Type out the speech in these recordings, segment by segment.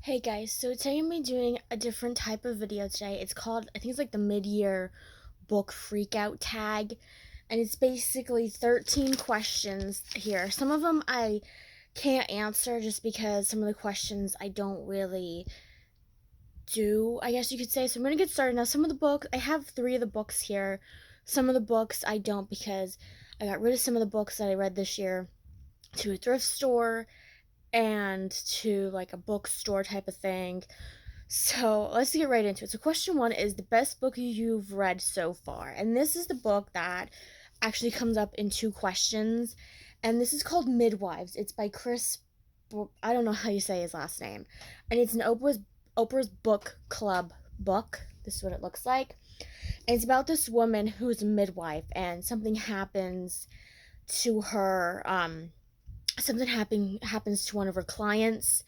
Hey guys, so today I'm gonna be doing a different type of video today. It's called, I think it's like the mid-year book freakout tag, and it's basically 13 questions here. Some of them I can't answer just because some of the questions I don't really do, I guess you could say. So I'm gonna get started now. Some of the books, I have three of the books here. Some of the books I don't because I got rid of some of the books that I read this year to a thrift store and to like a bookstore type of thing. So let's get right into it. So, question one is the best book you've read so far. And this is the book that actually comes up in two questions. And this is called Midwives. It's by Chris, I don't know how you say his last name. And it's an Oprah's book club book. This is what it looks like. And it's about this woman who's a midwife, and something happens to her. Something happens to one of her clients,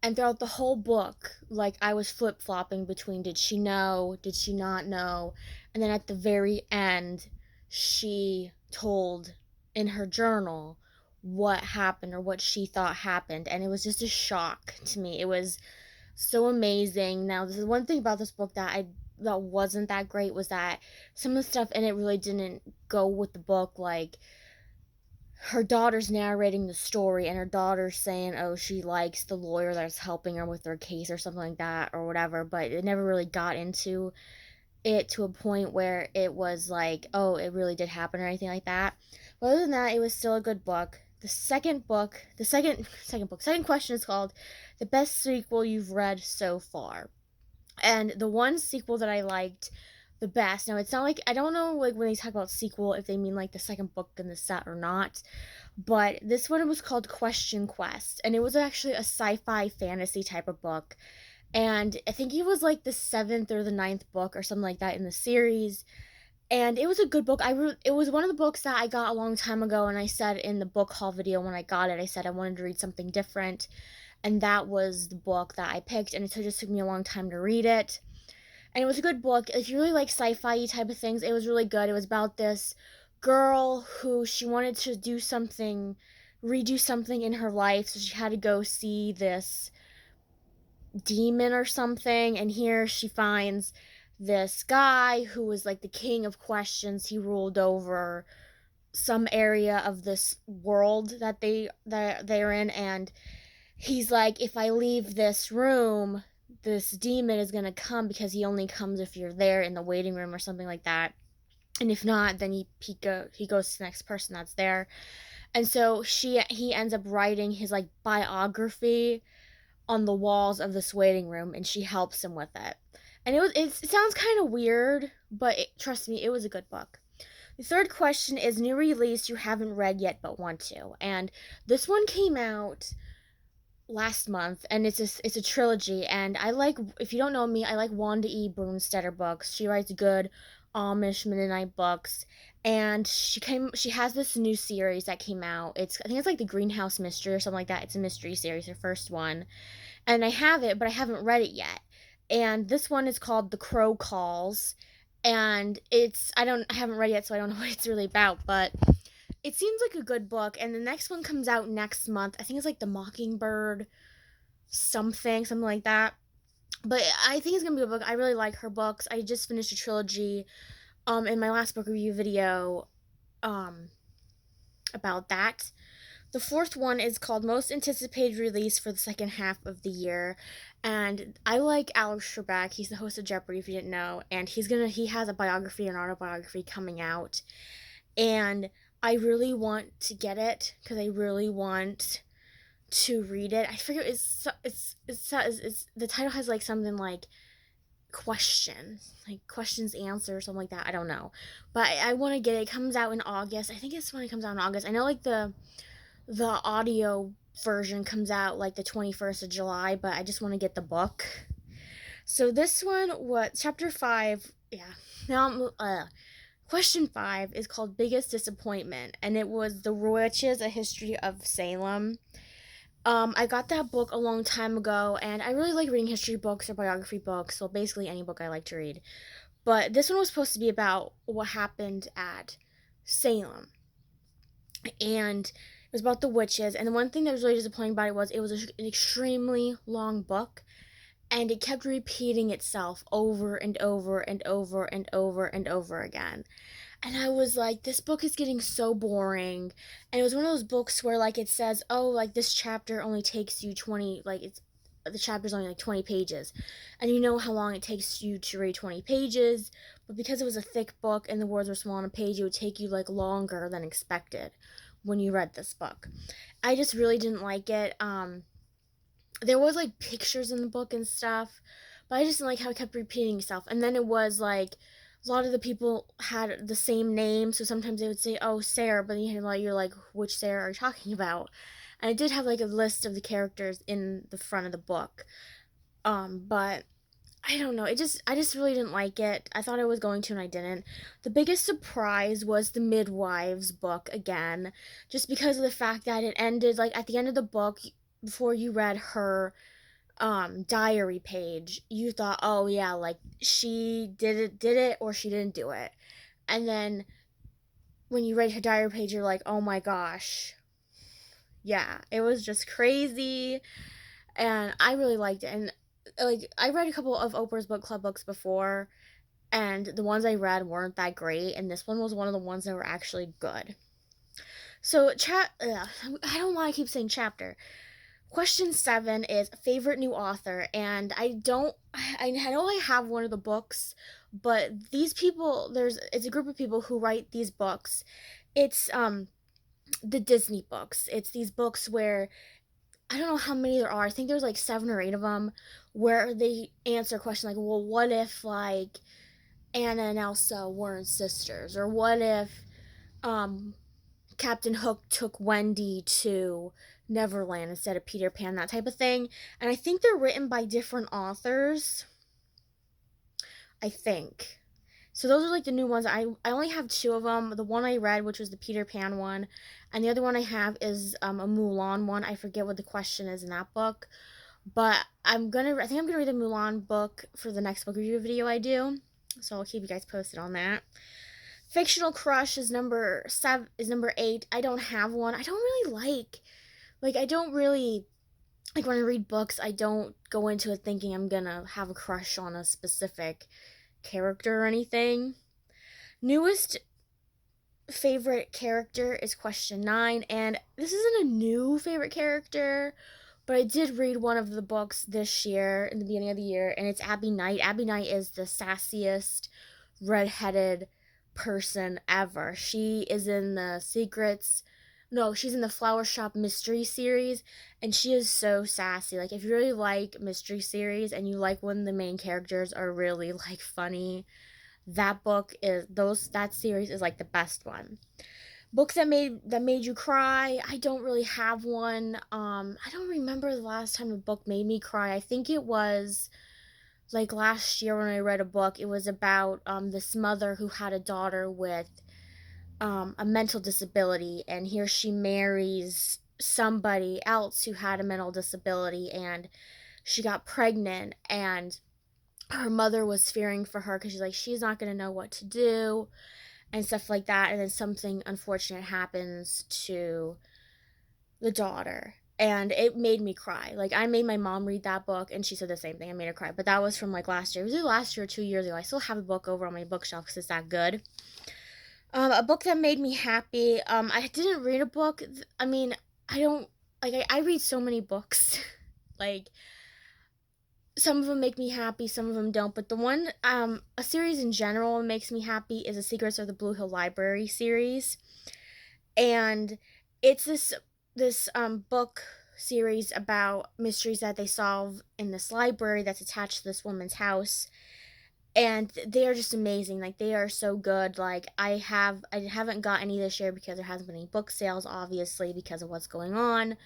and throughout the whole book, like, I was flip-flopping between did she know, did she not know, and then at the very end she told in her journal what happened or what she thought happened, and it was just a shock to me. It was so amazing. Now, this is one thing about this book that wasn't that great, was that some of the stuff in it really didn't go with the book. Like, her daughter's narrating the story, and her daughter's saying, oh, she likes the lawyer that's helping her with her case or something like that or whatever, but it never really got into it to a point where it was like, oh, it really did happen or anything like that. But other than that, it was still a good book. The second question is called the best sequel you've read so far. And the one sequel that I liked the best, now it's not like, I don't know, like, when they talk about sequel, if they mean like the second book in the set or not, but this one was called Question Quest, and it was actually a sci-fi fantasy type of book, and I think it was like the seventh or the ninth book or something like that in the series. And it was a good book. It was one of the books that I got a long time ago, and I said in the book haul video when I got it, I said I wanted to read something different, and that was the book that I picked, and it just took me a long time to read it. And it was a good book. If you really like sci-fi type of things, it was really good. It was about this girl who she wanted to redo something in her life, so she had to go see this demon or something, and here she finds this guy who was like the king of questions. He ruled over some area of this world that they're in, and he's like, if I leave this room, this demon is going to come, because he only comes if you're there in the waiting room or something like that, and if not, then he goes to the next person that's there. And so he ends up writing his like biography on the walls of this waiting room, and she helps him with it. And it sounds kind of weird, but trust me, it was a good book. The third question is new release you haven't read yet but want to. And this one came out last month, and it's a trilogy, and I like, if you don't know me, I like Wanda E. Brunstetter books. She writes good Amish Mennonite books, and she has this new series that came out. I think it's like the Greenhouse Mystery or something like that. It's a mystery series, her first one, and I have it, but I haven't read it yet. And this one is called The Crow Calls, and I haven't read it yet, so I don't know what it's really about, but it seems like a good book. And the next one comes out next month. I think it's like The Mockingbird something like that. But I think it's gonna be a book. I really like her books. I just finished a trilogy in my last book review video um about that. The fourth one is called Most Anticipated Release for the Second Half of the Year. And I like Alex Trebeck. He's the host of Jeopardy, if you didn't know. And he has a biography and autobiography coming out. And I really want to get it because I really want to read it. I forget, it's the title has like something like questions answers, something like that. I don't know, but I want to get it. It comes out in August. I think it's when it comes out in August. I know like the audio version comes out like the 21st of July, but I just want to get the book. So this one, what, chapter 5, yeah. Now, question 5 is called Biggest Disappointment, and it was The Witches, A History of Salem. I got that book a long time ago, and I really like reading history books or biography books, so basically any book I like to read. But this one was supposed to be about what happened at Salem, and was about the witches, and the one thing that was really disappointing about it was an extremely long book, and it kept repeating itself over and over and over and over and over again. And I was like, this book is getting so boring. And it was one of those books where like it says, oh, like this chapter only takes you 20, like it's the chapter's only like 20 pages. And you know how long it takes you to read 20 pages, but because it was a thick book and the words were small on a page, it would take you like longer than expected when you read this book. I just really didn't like it. There was like pictures in the book and stuff, but I just didn't like how it kept repeating itself. And then it was like a lot of the people had the same name, so sometimes they would say, "Oh, Sarah," but then you're like, "Which Sarah are you talking about?" And it did have like a list of the characters in the front of the book. But I don't know. I just really didn't like it. I thought I was going to and I didn't. The biggest surprise was the Midwives book again, just because of the fact that it ended like at the end of the book before you read her diary page, you thought, "Oh yeah, like she did it or she didn't do it." And then when you read her diary page, you're like, "Oh my gosh." Yeah, it was just crazy and I really liked it. And like I read a couple of Oprah's book club books before, and the ones I read weren't that great, and this one was one of the ones that were actually good. So I don't want to keep saying chapter. Question 7 is favorite new author, and I know I have one of the books, but these people, it's a group of people who write these books. It's the Disney books. It's these books where I don't know how many there are. I think there's like 7 or 8 of them where they answer a question like, well, what if like Anna and Elsa weren't sisters, or what if um Captain Hook took Wendy to Neverland instead of Peter Pan, that type of thing. And I think they're written by different authors. I think. So those are like the new ones. I only have 2 of them. The one I read, which was the Peter Pan one, and the other one I have is a Mulan one. I forget what the question is in that book, but I think I'm gonna read the Mulan book for the next book review video I do. So I'll keep you guys posted on that. Fictional crush is number 8. I don't have one. I don't really like I don't really like when I read books, I don't go into it thinking I'm gonna have a crush on a specific character or anything. Newest favorite character is question 9, and this isn't a new favorite character, but I did read one of the books this year in the beginning of the year, and it's Abby Knight. Abby Knight is the sassiest redheaded person ever. She is in the Secrets. No, she's in the Flower Shop Mystery series, and she is so sassy. Like, if you really like mystery series and you like when the main characters are really like funny, that series is like the best one. Book that made you cry. I don't really have one. I don't remember the last time a book made me cry. I think it was like last year when I read a book. It was about this mother who had a daughter with a mental disability, and here she marries somebody else who had a mental disability, and she got pregnant, and her mother was fearing for her because she's like, she's not going to know what to do and stuff like that. And then something unfortunate happens to the daughter, and it made me cry. Like, I made my mom read that book, and she said the same thing. I made her cry. But that was from like last year. It was either last year or 2 years ago. I still have the book over on my bookshelf because it's that good. A book that made me happy. I didn't read a book. I mean, I don't like. I read so many books. Like, some of them make me happy, some of them don't. But the one, a series in general makes me happy is the Secrets of the Blue Hill Library series, and it's this book series about mysteries that they solve in this library that's attached to this woman's house, and they are just amazing. Like, they are so good. Like, I haven't got any this year because there hasn't been any book sales, obviously, because of what's going on.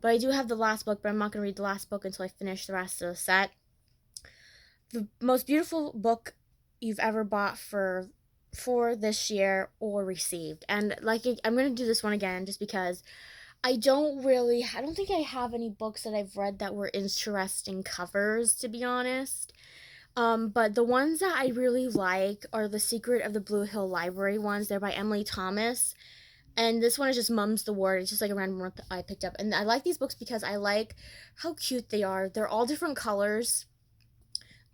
But I do have the last book, but I'm not going to read the last book until I finish the rest of the set. The most beautiful book you've ever bought for this year or received. And like, I'm going to do this one again just because I don't think I have any books that I've read that were interesting covers, to be honest. But the ones that I really like are the Secret of the Blue Hill Library ones. They're by Emily Thomas. And this one is just Mum's the Word. It's just like a random one that I picked up. And I like these books because I like how cute they are. They're all different colors.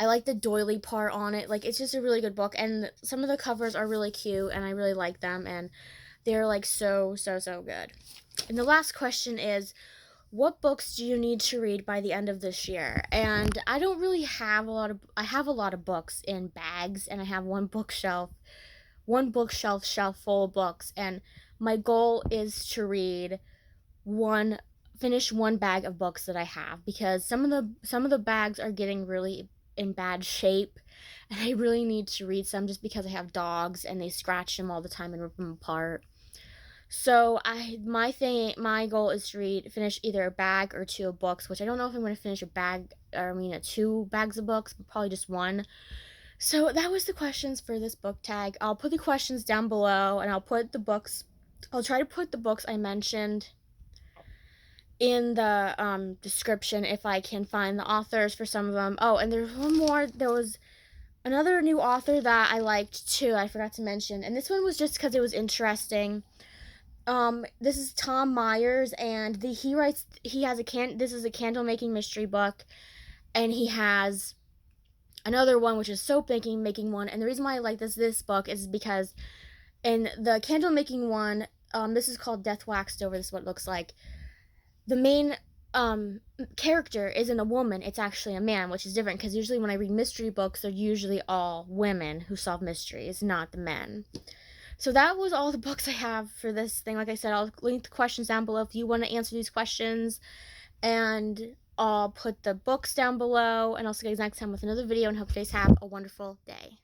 I like the doily part on it. Like, it's just a really good book. And some of the covers are really cute, and I really like them. And they're like so, so, so good. And the last question is, what books do you need to read by the end of this year? And I don't really have a lot of, I have a lot of books in bags, and I have one bookshelf shelf full of books. And my goal is to one finish one bag of books that I have, because some of the bags are getting really in bad shape, and I really need to read some just because I have dogs and they scratch them all the time and rip them apart. So my goal is to finish either a bag or two of books, which I don't know if I'm going to finish a bag, or I mean two bags of books, but probably just one. So that was the questions for this book tag. I'll put the questions down below, and I'll try to put the books I mentioned in the description if I can find the authors for some of them. Oh, and there's one more. There was another new author that I liked too. I forgot to mention, and this one was just because it was interesting. This is Tom Myers, and he writes. He has This is a candle making mystery book, and he has another one which is soap making one. And the reason why I like this book is because in the candle making one, this is called Death Waxed Over. This is what it looks like. The main character isn't a woman, it's actually a man, which is different because usually when I read mystery books, they're usually all women who solve mysteries, not the men. So that was all the books I have for this thing. Like I said, I'll link the questions down below if you want to answer these questions, and I'll put the books down below, and I'll see you guys next time with another video, and hope you guys have a wonderful day.